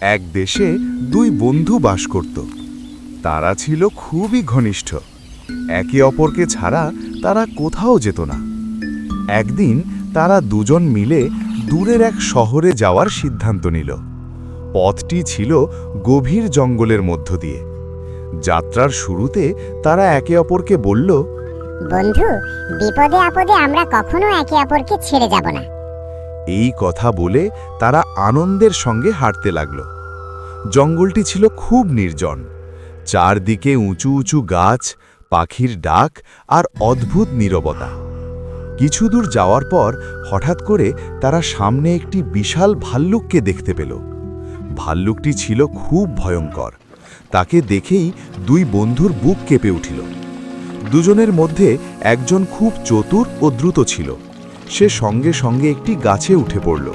এক দেশে দুই বন্ধু বাস করত। তারা ছিল খুবই ঘনিষ্ঠ। একে অপরকে ছাড়া তারা কোথাও যেত না। একদিন তারা দুজন মিলে দূরের এক শহরে যাওয়ার সিদ্ধান্ত নিল। পথটি ছিল গভীর জঙ্গলের মধ্য দিয়ে। যাত্রার শুরুতে তারা একে অপরকে বলল, বন্ধু, বিপদে আপদে আমরা কখনো একে অপরকে ছেড়ে যাব না। এই কথা বলে তারা আনন্দের সঙ্গে হাঁটতে লাগল। জঙ্গলটি ছিল খুব নির্জন। চারদিকে উঁচু উঁচু গাছ, পাখির ডাক আর অদ্ভুত নীরবতা। কিছু দূর যাওয়ার পর হঠাৎ করে তারা সামনে একটি বিশাল ভাল্লুককে দেখতে পেল। ভাল্লুকটি ছিল খুব ভয়ঙ্কর। তাকে দেখেই দুই বন্ধুর বুক কেঁপে উঠিল। দুজনের মধ্যে একজন খুব চতুর ও দ্রুত ছিল। সে সঙ্গে সঙ্গে একটি গাছে উঠে পড়ল,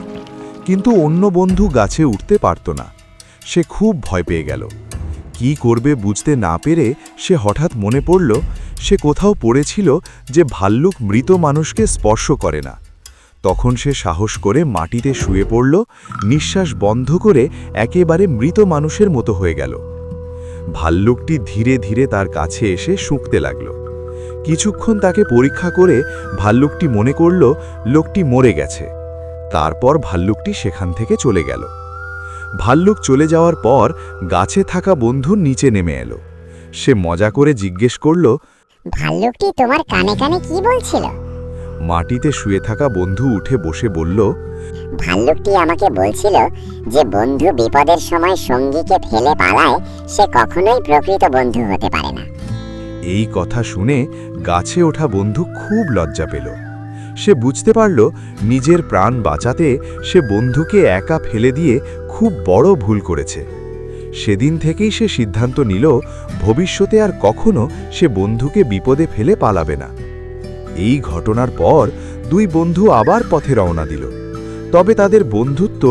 কিন্তু অন্য বন্ধু গাছে উঠতে পারত না। সে খুব ভয় পেয়ে গেল। কি করবে বুঝতে না পেরে সে হঠাৎ মনে পড়ল সে কোথাও পড়েছিল যে ভাল্লুক মৃত মানুষকে স্পর্শ করে না। তখন সে সাহস করে মাটিতে শুয়ে পড়ল, নিঃশ্বাস বন্ধ করে একেবারে মৃত মানুষের মতো হয়ে গেল। ভাল্লুকটি ধীরে ধীরে তার কাছে এসে শুঁকতে লাগল। কিছুক্ষণ তাকে পরীক্ষা করে ভাল্লুকটি মনে করল লোকটি মরে গেছে। তারপর ভাল্লুকটি সেখান থেকে চলে গেল। ভাল্লুক চলে যাওয়ার পর গাছে থাকা বন্ধু নিচে নেমে এলো। সে মজা করে জিজ্ঞেস করল, ভাল্লুকটি তোমার কানে কানে কি বলছিল? মাটিতে শুয়ে থাকা বন্ধু উঠে বসে বলল, ভাল্লুকটি আমাকে বলছিল যে বন্ধু বিপদের সময় সঙ্গীকে ফেলে পালায় সে কখনোই প্রকৃত বন্ধু হতে পারে না। এই কথা শুনে গাছে ওঠা বন্ধু খুব লজ্জা পেল। সে বুঝতে পারল নিজের প্রাণ বাঁচাতে সে বন্ধুকে একা ফেলে দিয়ে খুব বড় ভুল করেছে। সেদিন থেকেই সে সিদ্ধান্ত নিল ভবিষ্যতে আর কখনো সে বন্ধুকে বিপদে ফেলে পালাবে না। এই ঘটনার পর দুই বন্ধু আবার পথে রওনা দিল। তবে তাদের বন্ধুত্ব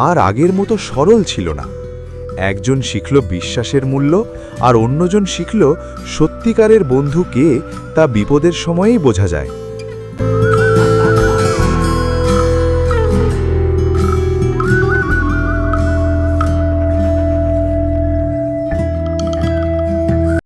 আর আগের মতো সরল ছিল না। একজন শিখল বিশ্বাসের মূল্য, আর অন্যজন শিখল সত্যিকারের বন্ধু কে তা বিপদের সময়েই বোঝা যায়।